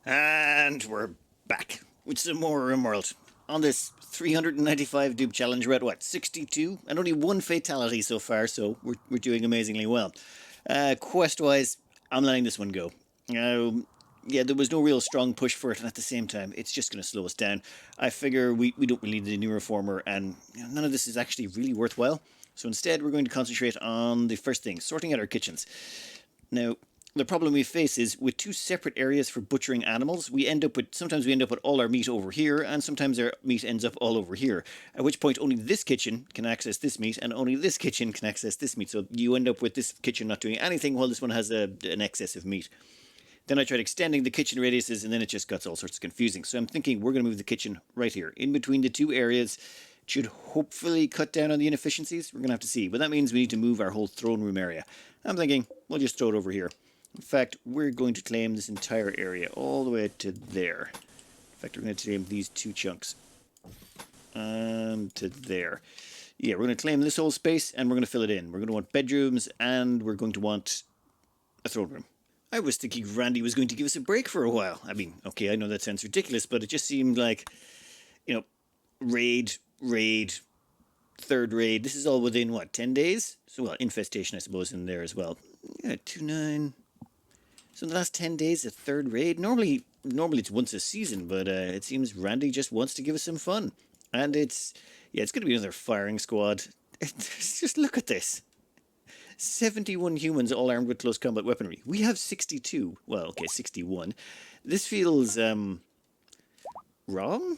And we're back with some more Rimworld. On this 395 dupe challenge, we're at what, 62? And only one fatality so far, so we're doing amazingly well. Quest-wise, I'm letting this one go. Yeah, there was no real strong push for it, and at the same time, it's just going to slow us down. I figure we don't really need a new reformer, and none of this is actually really worthwhile. So instead, we're going to concentrate on the first thing, sorting out our kitchens. Now, the problem we face is with two separate areas for butchering animals, sometimes we end up with all our meat over here, and sometimes our meat ends up all over here. At which point only this kitchen can access this meat, and only this kitchen can access this meat. So you end up with this kitchen not doing anything while this one has an excess of meat. Then I tried extending the kitchen radiuses, and then it just got all sorts of confusing. So I'm thinking we're going to move the kitchen right here, in between the two areas. It should hopefully cut down on the inefficiencies. We're going to have to see. But that means we need to move our whole throne room area. I'm thinking we'll just throw it over here. In fact, we're going to claim this entire area all the way to there. In fact, we're going to claim these two chunks. To there. Yeah, we're going to claim this whole space, and we're going to fill it in. We're going to want bedrooms, and we're going to want a throne room. I was thinking Randy was going to give us a break for a while. I mean, okay, I know that sounds ridiculous, but it just seemed like, raid, third raid. This is all within, what, 10 days? So, well, infestation, I suppose, in there as well. Yeah, 2-9... So in the last 10 days, a third raid. Normally it's once a season, but it seems Randy just wants to give us some fun. And it's going to be another firing squad. Just look at this. 71 humans all armed with close combat weaponry. We have 62. Well, okay, 61. This feels, wrong?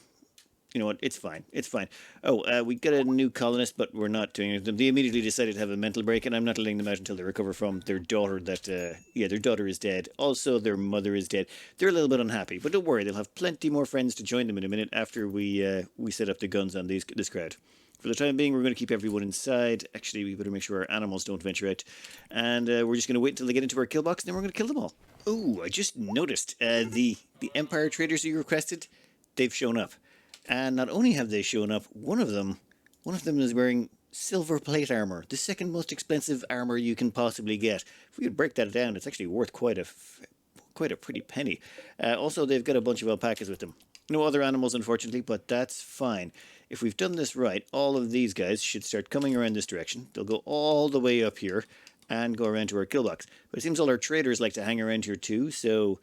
You know what? It's fine. It's fine. Oh, we got a new colonist, but we're not doing it. They immediately decided to have a mental break, and I'm not letting them out until they recover from their daughter their daughter is dead. Also, their mother is dead. They're a little bit unhappy, but don't worry. They'll have plenty more friends to join them in a minute after we set up the guns on this crowd. For the time being, we're going to keep everyone inside. Actually, we better make sure our animals don't venture out. And we're just going to wait until they get into our kill box, and then we're going to kill them all. Oh, I just noticed the Empire traders you requested, they've shown up. And not only have they shown up, one of them is wearing silver plate armor, the second most expensive armor you can possibly get. If we could break that down, it's actually worth quite a pretty penny. Also, they've got a bunch of alpacas with them. No other animals, unfortunately, but that's fine. If we've done this right, all of these guys should start coming around this direction. They'll go all the way up here and go around to our kill box. But it seems all our traders like to hang around here too, so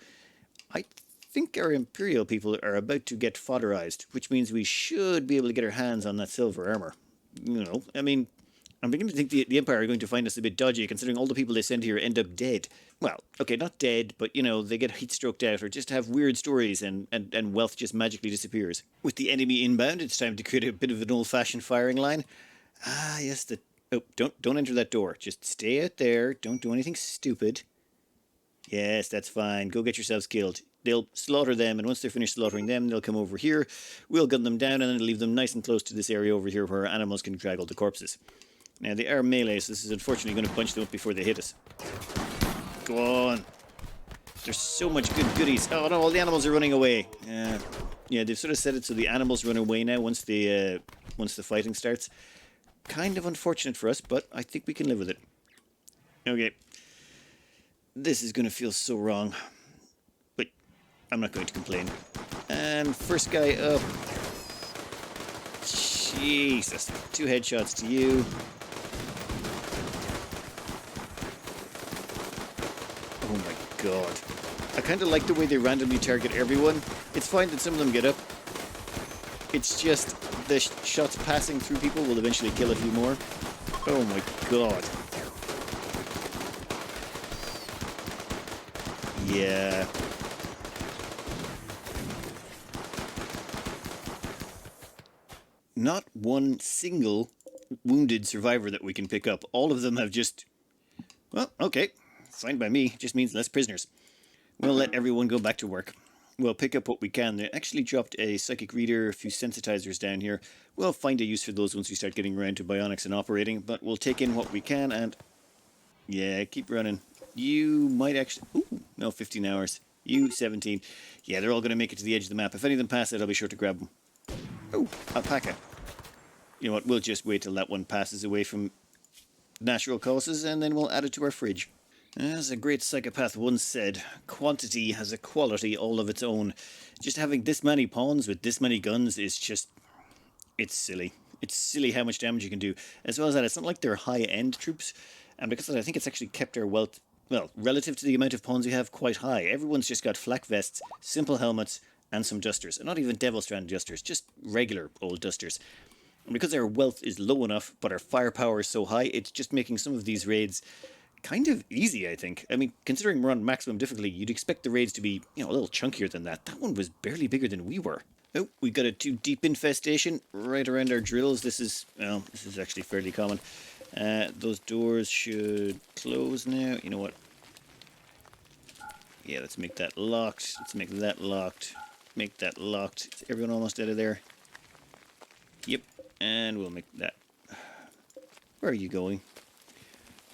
I think our Imperial people are about to get fodderized, which means we should be able to get our hands on that silver armor. I mean, I'm beginning to think the Empire are going to find us a bit dodgy, considering all the people they send here end up dead. Well, okay, not dead, but, they get heat-stroked out or just have weird stories and wealth just magically disappears. With the enemy inbound, it's time to create a bit of an old-fashioned firing line. Ah, yes, don't enter that door. Just stay out there. Don't do anything stupid. Yes, that's fine. Go get yourselves killed. They'll slaughter them, and once they're finished slaughtering them, they'll come over here. We'll gun them down, and then leave them nice and close to this area over here where our animals can drag all the corpses. Now, they are melee, so this is unfortunately going to punch them up before they hit us. Go on. There's so much good goodies. Oh, no, all the animals are running away. Yeah, they've sort of set it so the animals run away now once the fighting starts. Kind of unfortunate for us, but I think we can live with it. Okay. This is going to feel so wrong. I'm not going to complain. And first guy up. Jesus. 2 headshots to you. Oh my god. I kind of like the way they randomly target everyone. It's fine that some of them get up. It's just the shots passing through people will eventually kill a few more. Oh my god. Yeah. Not one single wounded survivor that we can pick up. All of them have just... Well, okay. Fine by me. Just means less prisoners. We'll let everyone go back to work. We'll pick up what we can. They actually dropped a psychic reader, a few sensitizers down here. We'll find a use for those once we start getting around to bionics and operating, but we'll take in what we can and... Yeah, keep running. You might actually... Ooh, no, 15 hours. You, 17. Yeah, they're all going to make it to the edge of the map. If any of them pass it, I'll be sure to grab them. Oh, alpaca. You know what, we'll just wait till that one passes away from natural causes, and then we'll add it to our fridge. As a great psychopath once said, quantity has a quality all of its own. Just having this many pawns with this many guns is just... it's silly. It's silly how much damage you can do. As well as that, it's not like they're high-end troops, and because of that, I think it's actually kept our wealth, well, relative to the amount of pawns we have, quite high. Everyone's just got flak vests, simple helmets, and some dusters. And not even Devil Strand dusters, just regular old dusters. And because our wealth is low enough, but our firepower is so high, it's just making some of these raids kind of easy, I think. I mean, considering we're on maximum difficulty, you'd expect the raids to be, a little chunkier than that. That one was barely bigger than we were. Oh, we got a too deep infestation right around our drills. This is actually fairly common. Those doors should close now. You know what? Yeah, let's make that locked. Let's make that locked. Make that locked. Is everyone almost out of there? Yep. And we'll make that. Where are you going?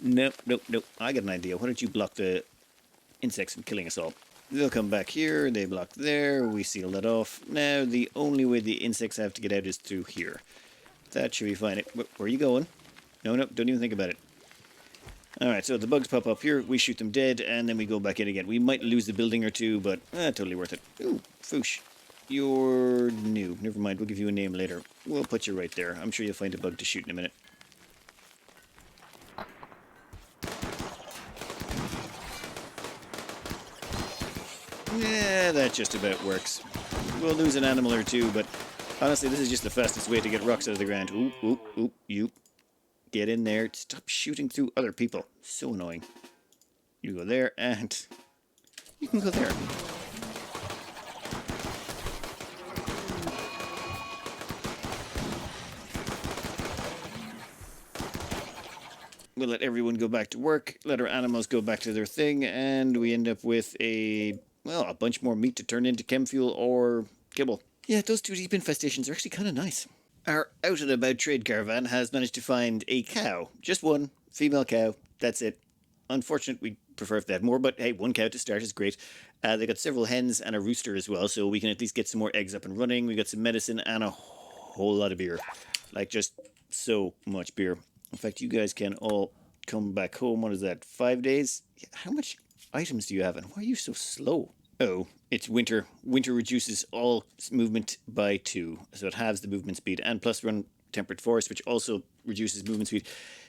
Nope, nope, nope. I got an idea. Why don't you block the insects from killing us all? They'll come back here. They block there. We seal that off. Now, the only way the insects have to get out is through here. That should be fine. Where are you going? No, no, don't even think about it. Alright, so the bugs pop up here. We shoot them dead, and then we go back in again. We might lose a building or two, but totally worth it. Ooh, Foosh. You're new. Never mind, we'll give you a name later. We'll put you right there. I'm sure you'll find a bug to shoot in a minute. Yeah, that just about works. We'll lose an animal or two, but honestly, this is just the fastest way to get rocks out of the ground. Oop, oop, oop, you. Get in there. Stop shooting through other people. So annoying. You go there, and you can go there. We'll let everyone go back to work, let our animals go back to their thing, and we end up with a bunch more meat to turn into chem fuel or kibble. Yeah, those two deep infestations are actually kind of nice. Our out and about trade caravan has managed to find a cow. Just one female cow. That's it. Unfortunate, we prefer if they had more, but hey, one cow to start is great. They got several hens and a rooster as well, so we can at least get some more eggs up and running. We got some medicine and a whole lot of beer. Like, just so much beer. In fact, you guys can all come back home. What is that, 5 days? How much items do you have, and why are you so slow? Oh, it's winter. Winter reduces all movement by 2, so it halves the movement speed, and plus we're on temperate forest, which also reduces movement speed.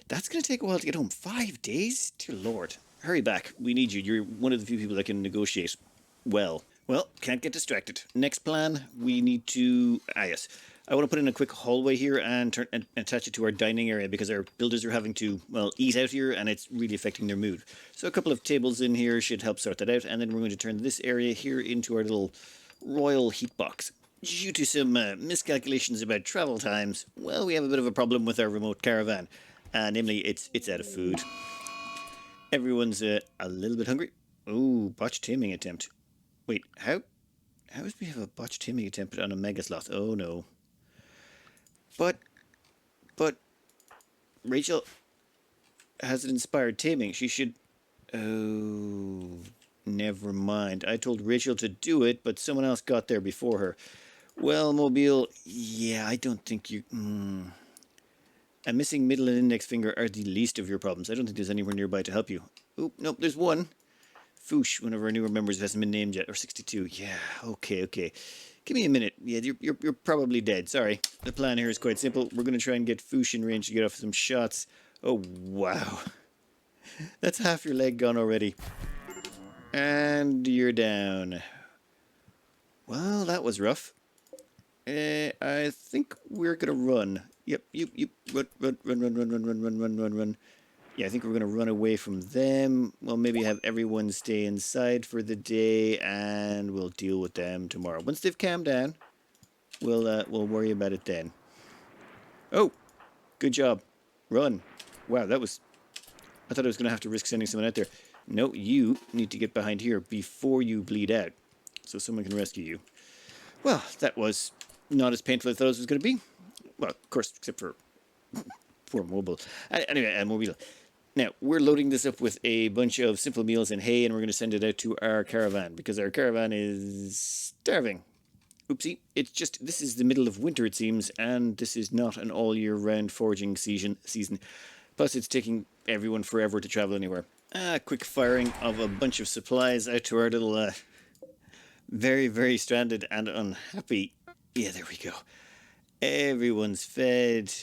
That's going to take a while to get home. 5 days? Dear Lord. Hurry back. We need you. You're one of the few people that can negotiate well. Well, can't get distracted. Next plan, we need to... yes. I want to put in a quick hallway here and attach it to our dining area because our builders are having to, eat out here and it's really affecting their mood. So a couple of tables in here should help sort that out, and then we're going to turn this area here into our little royal heat box. Due to some miscalculations about travel times, well, we have a bit of a problem with our remote caravan. Namely, it's out of food. Everyone's a little bit hungry. Ooh, botched taming attempt. Wait, how does we have a botched taming attempt on a mega sloth? Oh no. But Rachel has an inspired taming. She should... Oh, never mind. I told Rachel to do it, but someone else got there before her. Well, Mobile, yeah, I don't think you... A missing middle and index finger are the least of your problems. I don't think there's anywhere nearby to help you. Oop, nope, there's one. Foosh, one of our newer members who hasn't been named yet, or 62. Yeah, okay. Give me a minute. Yeah, you're probably dead. Sorry. The plan here is quite simple. We're going to try and get Foosh in range to get off some shots. Oh, wow. That's half your leg gone already. And you're down. Well, that was rough. I think we're going to run. Yep. Run. Yeah, I think we're going to run away from them. Well, maybe have everyone stay inside for the day, and we'll deal with them tomorrow. Once they've calmed down, we'll worry about it then. Oh, good job. Run. Wow, that was... I thought I was going to have to risk sending someone out there. No, you need to get behind here before you bleed out, so someone can rescue you. Well, that was not as painful as I thought it was going to be. Well, of course, except for poor Mobile. Anyway, Mobile. Now, we're loading this up with a bunch of simple meals and hay, and we're going to send it out to our caravan, because our caravan is starving. Oopsie. It's just, this is the middle of winter, it seems, and this is not an all-year-round foraging season. Plus, it's taking everyone forever to travel anywhere. Quick firing of a bunch of supplies out to our little very, very stranded and unhappy. Yeah, there we go. Everyone's fed.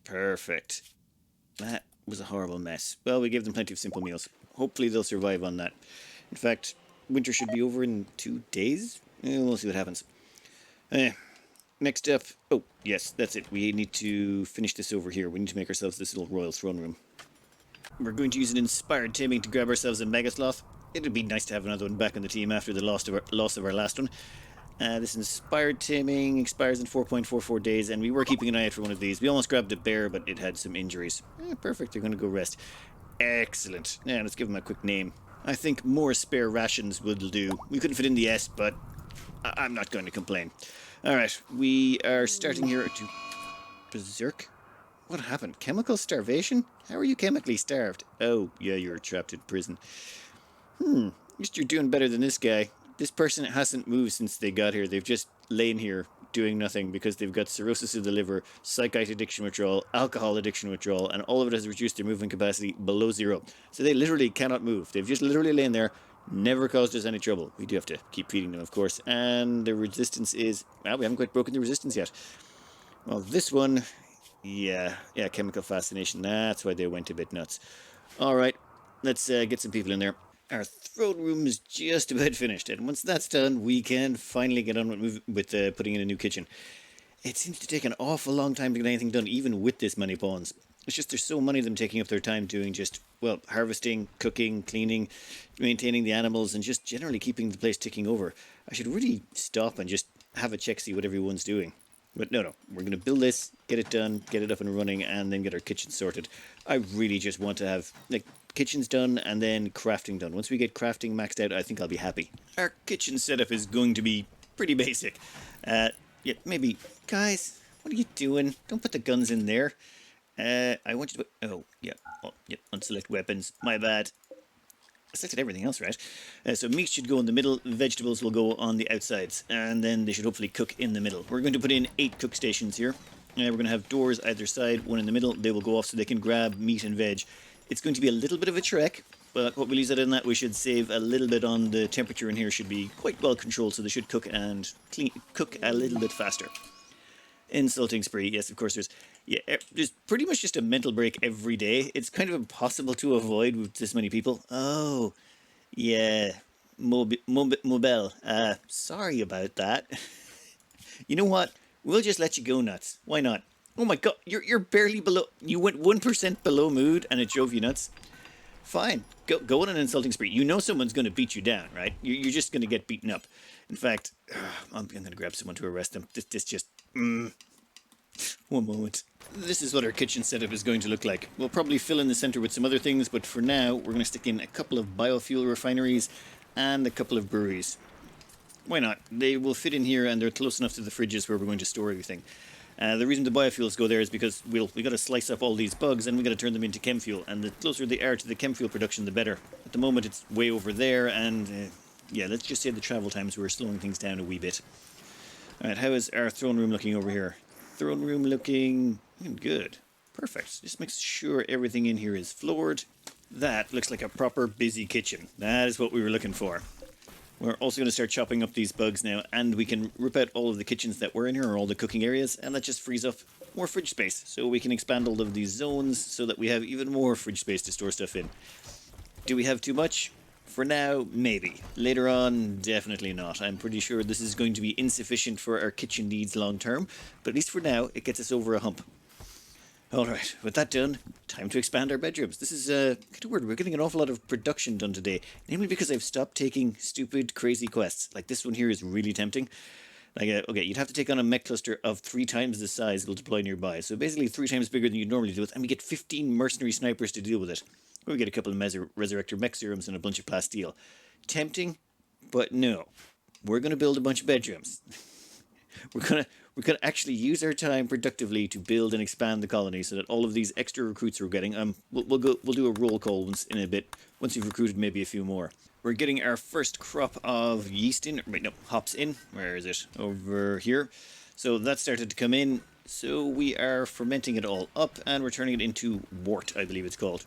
Perfect. That was a horrible mess. Well, we gave them plenty of simple meals. Hopefully they'll survive on that. In fact, winter should be over in 2 days. We'll see what happens. Next up... Oh, yes, that's it. We need to finish this over here. We need to make ourselves this little royal throne room. We're going to use an inspired taming to grab ourselves a mega sloth. It'd be nice to have another one back on the team after the loss of our last one. This inspired taming expires in 4.44 days, and we were keeping an eye out for one of these. We almost grabbed a bear, but it had some injuries. Perfect, they're going to go rest. Excellent. Now, let's give them a quick name. I think more spare rations will do. We couldn't fit in the S, but I'm not going to complain. Alright, we are starting here to... Berserk? What happened? Chemical starvation? How are you chemically starved? Oh, yeah, you're trapped in prison. At least you're doing better than this guy. This person hasn't moved since they got here. They've just lain here doing nothing because they've got cirrhosis of the liver, psychite addiction withdrawal, alcohol addiction withdrawal, and all of it has reduced their movement capacity below 0. So they literally cannot move. They've just literally lain there, never caused us any trouble. We do have to keep feeding them, of course. And the resistance is... Well, we haven't quite broken the resistance yet. Well, this one... Yeah, chemical fascination. That's why they went a bit nuts. Alright, let's get some people in there. Our throne room is just about finished, and once that's done, we can finally get on with putting in a new kitchen. It seems to take an awful long time to get anything done, even with this many pawns. It's just there's so many of them taking up their time doing just, well, harvesting, cooking, cleaning, maintaining the animals, and just generally keeping the place ticking over. I should really stop and just have a check, see what everyone's doing. But no, we're going to build this, get it done, get it up and running, and then get our kitchen sorted. I really just want to have, like, kitchen's done and then crafting done. Once we get crafting maxed out, I think I'll be happy. Our kitchen setup is going to be pretty basic. Yeah, maybe... Guys, what are you doing? Don't put the guns in there. I want you to put... Oh, yeah. Unselect weapons. My bad. I selected everything else, right? So meat should go in the middle, vegetables will go on the outsides, and then they should hopefully cook in the middle. We're going to put in 8 cook stations here. We're going to have doors either side, one in the middle. They will go off so they can grab meat and veg. It's going to be a little bit of a trek, but what we'll use it in that, we should save a little bit on the temperature in here. Should be quite well controlled, so they should cook and cook a little bit faster. Insulting spree, yes, of course there's pretty much just a mental break every day. It's kind of impossible to avoid with this many people. Oh, yeah, Mobile. Sorry about that. You know what? We'll just let you go nuts. Why not? Oh my god, you're barely below... You went 1% below mood and it drove you nuts? Fine, go on an insulting spree. You know someone's going to beat you down, right? You're just going to get beaten up. In fact, I'm going to grab someone to arrest them. This just... One moment. This is what our kitchen setup is going to look like. We'll probably fill in the center with some other things, but for now, we're going to stick in a couple of biofuel refineries and a couple of breweries. Why not? They will fit in here and they're close enough to the fridges where we're going to store everything. The reason the biofuels go there is because we got to slice up all these bugs and we got to turn them into chem fuel, and the closer they are to the chem fuel production, the better. At the moment, it's way over there, and yeah, let's just say the travel times were slowing things down a wee bit. Alright, how is our throne room looking over here? Throne room looking good. Perfect. Just make sure everything in here is floored. That looks like a proper busy kitchen. That is what we were looking for. We're also going to start chopping up these bugs now, and we can rip out all of the kitchens that were in here, or all the cooking areas, and that just frees up more fridge space. So we can expand all of these zones so that we have even more fridge space to store stuff in. Do we have too much? For now, maybe. Later on, definitely not. I'm pretty sure this is going to be insufficient for our kitchen needs long term, but at least for now, it gets us over a hump. Alright, with that done, time to expand our bedrooms. This is, kind of weird. We're getting an awful lot of production done today, namely because I've stopped taking stupid, crazy quests. Like this one here is really tempting. Like, okay, you'd have to take on a mech cluster of 3 times the size it'll deploy nearby. So basically 3 times bigger than you'd normally do it, and we get 15 mercenary snipers to deal with it. Or we get a couple of Resurrector mech serums and a bunch of plasteel. Tempting, but no. We're going to build a bunch of bedrooms. We're gonna actually use our time productively to build and expand the colony so that all of these extra recruits we're getting, we'll do a roll call once in a bit, once we've recruited maybe a few more. We're getting our first crop of yeast in, wait no, hops in. Where is it? Over here. So that started to come in. So we are fermenting it all up and we're turning it into wort, I believe it's called.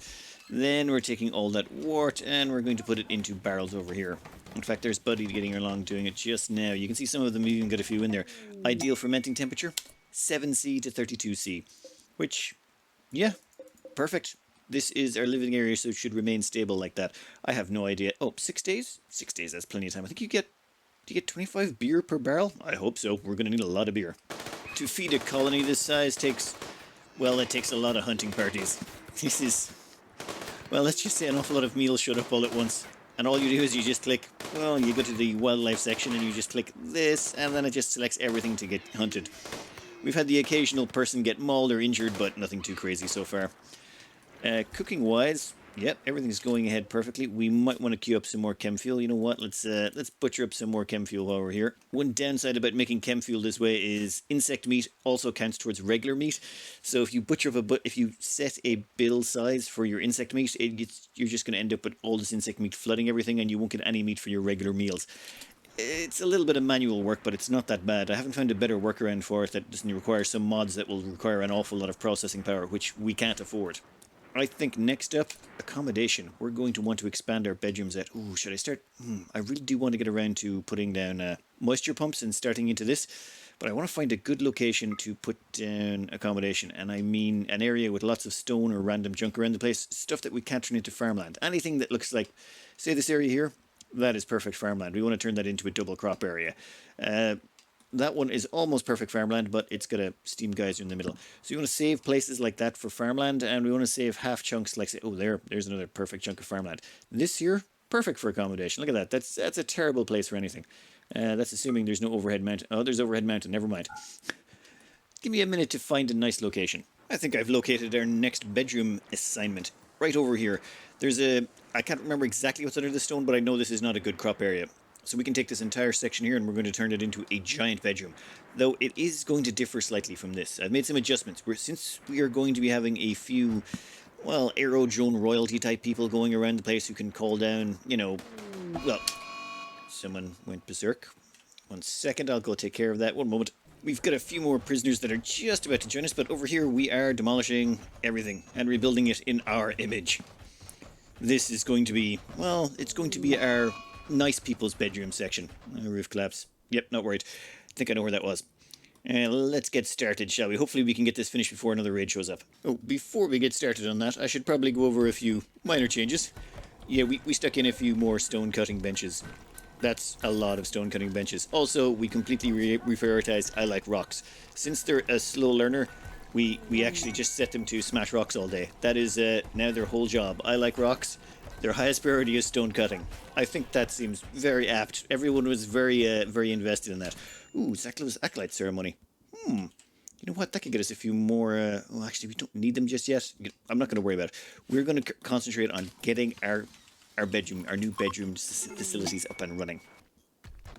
Then we're taking all that wart and we're going to put it into barrels over here. In fact, there's Buddy getting along doing it just now. You can see some of them even got a few in there. Ideal fermenting temperature, 7C to 32C. Which, yeah, perfect. This is our living area, so it should remain stable like that. I have no idea. Oh, 6 days? 6 days, that's plenty of time. I think do you get 25 beer per barrel? I hope so. We're going to need a lot of beer. To feed a colony this size takes, well, it takes a lot of hunting parties. This is, well, let's just say an awful lot of meals showed up all at once. And all you do is you just click, well, you go to the wildlife section and you just click this, and then it just selects everything to get hunted. We've had the occasional person get mauled or injured, but nothing too crazy so far. Cooking wise, yep, everything's going ahead perfectly. We might want to queue up some more chem fuel. You know what? Let's butcher up some more chem fuel while we're here. One downside about making chem fuel this way is insect meat also counts towards regular meat. So if you butcher up if you set a bill size for your insect meat, you're just going to end up with all this insect meat flooding everything, and you won't get any meat for your regular meals. It's a little bit of manual work, but it's not that bad. I haven't found a better workaround for it that doesn't require some mods that will require an awful lot of processing power, which we can't afford. I think next up, accommodation. We're going to want to expand our bedrooms at... Ooh, should I start? I really do want to get around to putting down moisture pumps and starting into this. But I want to find a good location to put down accommodation. And I mean an area with lots of stone or random junk around the place. Stuff that we can't turn into farmland. Anything that looks like... Say this area here? That is perfect farmland. We want to turn that into a double crop area. That one is almost perfect farmland, but it's got a steam geyser in the middle. So you want to save places like that for farmland, and we want to save half chunks like, say, oh, there's another perfect chunk of farmland. This here, perfect for accommodation. Look at that. That's a terrible place for anything. That's assuming there's no overhead mountain. Oh, there's overhead mountain. Never mind. Give me a minute to find a nice location. I think I've located our next bedroom assignment. Right over here. I can't remember exactly what's under the stone, but I know this is not a good crop area. So we can take this entire section here and we're going to turn it into a giant bedroom. Though it is going to differ slightly from this. I've made some adjustments. Since we are going to be having a few, well, aero drone royalty type people going around the place who can call down, well, someone went berserk. 1 second, I'll go take care of that. 1 moment. We've got a few more prisoners that are just about to join us, but over here we are demolishing everything and rebuilding it in our image. This is going to be, well, it's going to be our nice people's bedroom section. Roof collapse. Yep, not worried. I think I know where that was. Let's get started, shall we? Hopefully we can get this finished before another raid shows up. Oh, before we get started on that, I should probably go over a few minor changes. Yeah, we stuck in a few more stone cutting benches. That's a lot of stone cutting benches. Also, we completely reprioritized I like rocks. Since they're a slow learner, we actually just set them to smash rocks all day. That is now their whole job. I like rocks. Their highest priority is stone cutting. I think that seems very apt. Everyone was very invested in that. Ooh, Zaklo's Acolyte Ceremony. You know what? That could get us a few more... well, actually, we don't need them just yet. I'm not going to worry about it. We're going to concentrate on getting our new bedroom facilities up and running.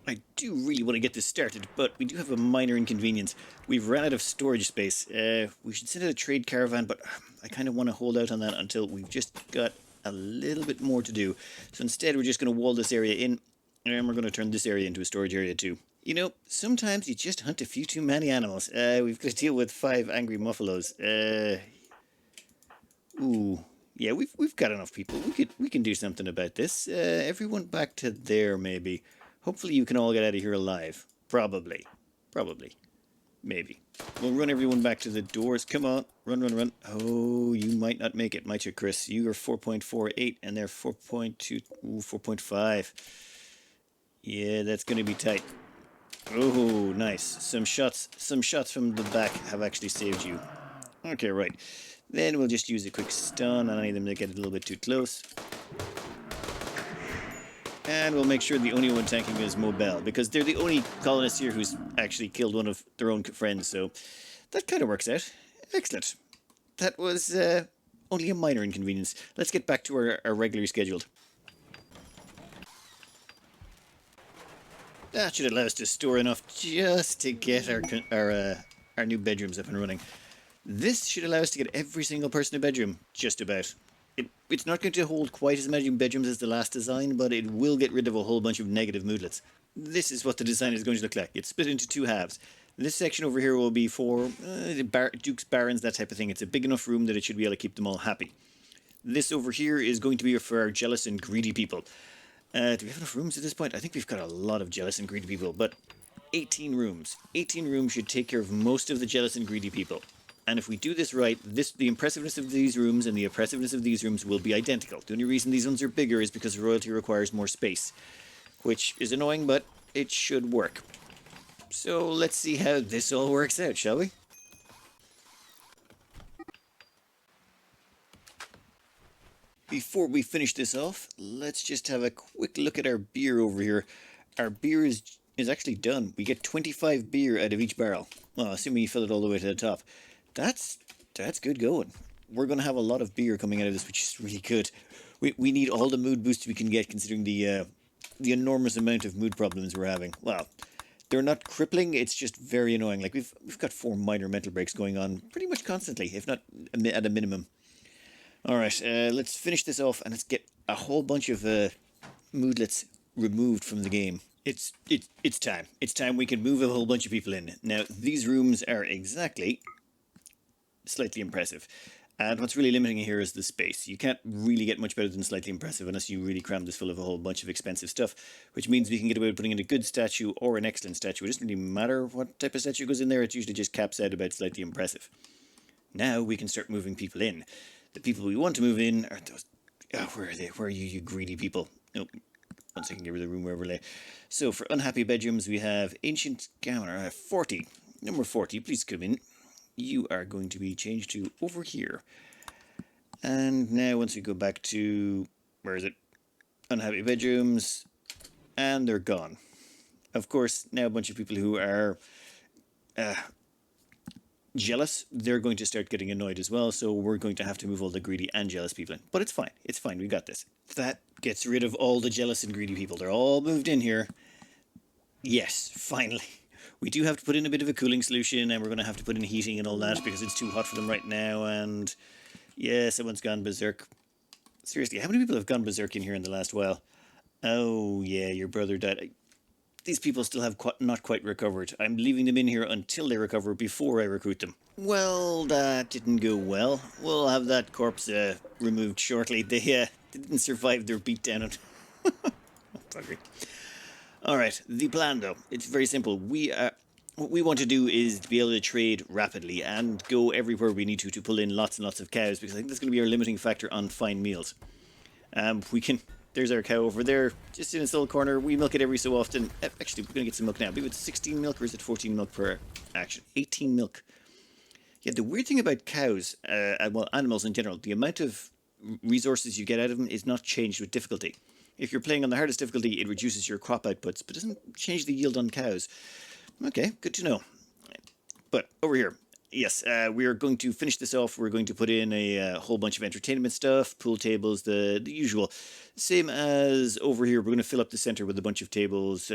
I do really want to get this started, but we do have a minor inconvenience. We've run out of storage space. We should send out a trade caravan, but I kind of want to hold out on that until we've just got a little bit more to do. So instead, we're just going to wall this area in, and we're going to turn this area into a storage area too. You know, sometimes you just hunt a few too many animals. We've got to deal with 5 angry muffalos. Ooh. Yeah, we've got enough people. We can do something about this. Everyone back to there, maybe. Hopefully you can all get out of here alive. Probably. Maybe. We'll run everyone back to the doors. Come on. Run. Oh, you might not make it, might you, Chris? You are 4.48 and they're 4.2, 4.5. Yeah, that's going to be tight. Oh, nice. Some shots from the back have actually saved you. Okay, right. Then we'll just use a quick stun on any of them that get a little bit too close. And we'll make sure the only one tanking is Mobile, because they're the only colonist here who's actually killed one of their own friends, so that kind of works out. Excellent. That was only a minor inconvenience. Let's get back to our regularly scheduled. That should allow us to store enough just to get our new bedrooms up and running. This should allow us to get every single person a bedroom, just about. It's not going to hold quite as many bedrooms as the last design, but it will get rid of a whole bunch of negative moodlets. This is what the design is going to look like. It's split into 2 halves. This section over here will be for Dukes, Barons, that type of thing. It's a big enough room that it should be able to keep them all happy. This over here is going to be for our jealous and greedy people. Do we have enough rooms at this point? I think we've got a lot of jealous and greedy people, but 18 rooms. 18 rooms should take care of most of the jealous and greedy people. And if we do this right, the impressiveness of these rooms and the oppressiveness of these rooms will be identical. The only reason these ones are bigger is because royalty requires more space, which is annoying, but it should work. So let's see how this all works out, shall we? Before we finish this off, let's just have a quick look at our beer over here. Our beer is actually done. We get 25 beer out of each barrel. Well, assuming you fill it all the way to the top. That's good going. We're going to have a lot of beer coming out of this, which is really good. We need all the mood boosts we can get, considering the enormous amount of mood problems we're having. Well, they're not crippling, it's just very annoying. Like, we've got 4 minor mental breaks going on pretty much constantly, if not at a minimum. Alright, let's finish this off and let's get a whole bunch of moodlets removed from the game. It's time. It's time we can move a whole bunch of people in. Now, these rooms are exactly slightly impressive. And what's really limiting here is the space. You can't really get much better than slightly impressive unless you really cram this full of a whole bunch of expensive stuff, which means we can get away with putting in a good statue or an excellent statue. It doesn't really matter what type of statue goes in there, it usually just caps out about slightly impressive. Now we can start moving people in. The people we want to move in are those... Oh, where are they? Where are you, you greedy people? Nope. Once I can get rid of the room overlay. So for unhappy bedrooms, we have Ancient Gamma 40. Number 40, please come in. You are going to be changed to over here. And now once we go back to... Where is it? Unhappy bedrooms. And they're gone. Of course, now a bunch of people who are... jealous, they're going to start getting annoyed as well, so we're going to have to move all the greedy and jealous people in. But it's fine, we got this. That gets rid of all the jealous and greedy people. They're all moved in here. Yes, finally. We do have to put in a bit of a cooling solution, and we're going to have to put in heating and all that, because it's too hot for them right now, and... yeah, someone's gone berserk. Seriously, how many people have gone berserk in here in the last while? Oh, yeah, your brother died. These people still have not quite recovered. I'm leaving them in here until they recover before I recruit them. Well, that didn't go well. We'll have that corpse removed shortly. They didn't survive their beatdown. Oh, buggery. Alright, the plan though. It's very simple. What we want to do is to be able to trade rapidly and go everywhere we need to pull in lots and lots of cows, because I think that's going to be our limiting factor on fine meals. We can... There's our cow over there, just in its little corner. We milk it every so often. Actually, we're going to get some milk now. I believe it's 16 milk, or is it 14 milk per action? 18 milk. Yeah, the weird thing about cows, well, animals in general, the amount of resources you get out of them is not changed with difficulty. If you're playing on the hardest difficulty, it reduces your crop outputs, but doesn't change the yield on cows. Okay, good to know. But over here, yes, we are going to finish this off. We're going to put in a whole bunch of entertainment stuff, pool tables, the usual. Same as over here, we're going to fill up the center with a bunch of tables,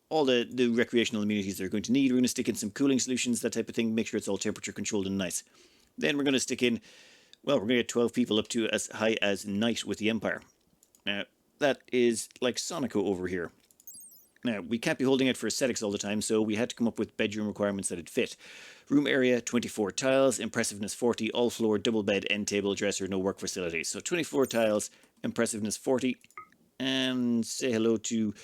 all the recreational amenities they're going to need. We're going to stick in some cooling solutions, that type of thing, make sure it's all temperature controlled and nice. Then we're going to stick in, well, we're going to get 12 people up to as high as Knight with the Empire. Now, that is like Sonico over here. Now, we can't be holding out for aesthetics all the time, so we had to come up with bedroom requirements that would fit. Room area, 24 tiles, impressiveness 40, all floor, double bed, end table, dresser, no work facilities. So 24 tiles, impressiveness 40, and say hello to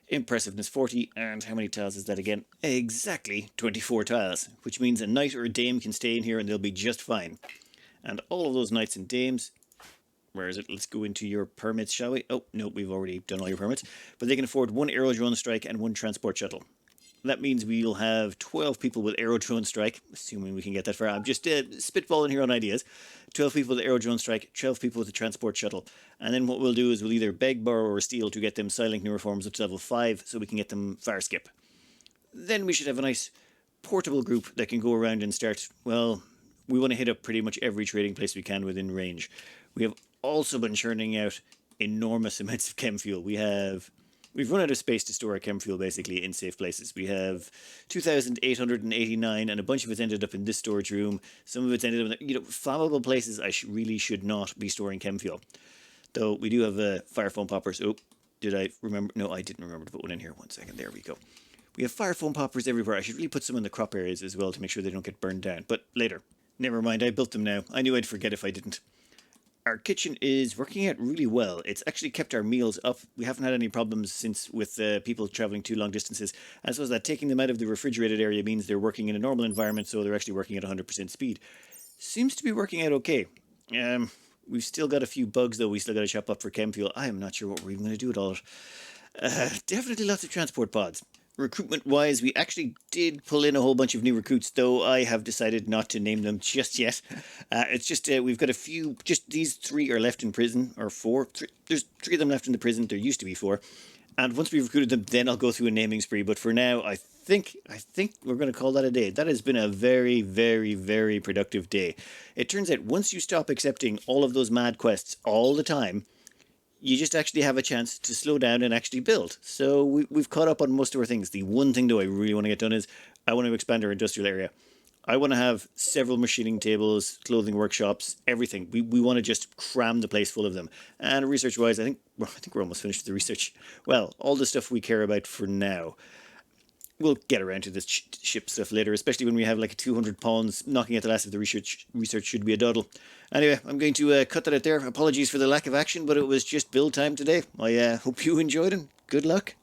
impressiveness 40, and how many tiles is that again? Exactly 24 tiles, which means a knight or a dame can stay in here and they'll be just fine. And all of those knights and dames... Where is it? Let's go into your permits, shall we? Oh, no, we've already done all your permits. But they can afford 1 aero drone strike and 1 transport shuttle. That means we'll have 12 people with aero drone strike, assuming we can get that far. I'm just spitballing here on ideas. 12 people with aero drone strike, 12 people with the transport shuttle. And then what we'll do is we'll either beg, borrow, or steal to get them silent neuroforms up to level 5 so we can get them fire skip. Then we should have a nice portable group that can go around and start, well, we want to hit up pretty much every trading place we can within range. We have also been churning out enormous amounts of chem fuel. We've run out of space to store our chem fuel basically in safe places. We have 2,889 and a bunch of it's ended up in this storage room. Some of it's ended up in, flammable places I really should not be storing chem fuel. Though we do have fire foam poppers. Oh, did I remember? No, I didn't remember to put one in here. 1 second. There we go. We have fire foam poppers everywhere. I should really put some in the crop areas as well to make sure they don't get burned down. But later. Never mind, I built them now. I knew I'd forget if I didn't. Our kitchen is working out really well. It's actually kept our meals up. We haven't had any problems since with people traveling too long distances. And so that taking them out of the refrigerated area means they're working in a normal environment, so they're actually working at 100% speed. Seems to be working out okay. We've still got a few bugs though. We still got to chop up for chem fuel. I am not sure what we're even going to do with all it. Definitely lots of transport pods. Recruitment wise, we actually did pull in a whole bunch of new recruits, though I have decided not to name them just yet. It's just we've got a few, just these three are left in prison, or four. There's three of them left in the prison. There used to be four. And once we've recruited them, then I'll go through a naming spree. But for now, I think we're going to call that a day. That has been a very, very, very productive day. It turns out once you stop accepting all of those mad quests all the time, you just actually have a chance to slow down and actually build. So we've caught up on most of our things. The one thing, though, I really want to get done is I want to expand our industrial area. I want to have several machining tables, clothing workshops, everything. We want to just cram the place full of them. And research-wise, I think we're almost finished with the research. Well, all the stuff we care about for now. We'll get around to this ship stuff later, especially when we have like 200 pawns knocking at the last of the research. Research should be a doddle. Anyway, I'm going to cut that out there. Apologies for the lack of action, but it was just build time today. I hope you enjoyed it. Good luck.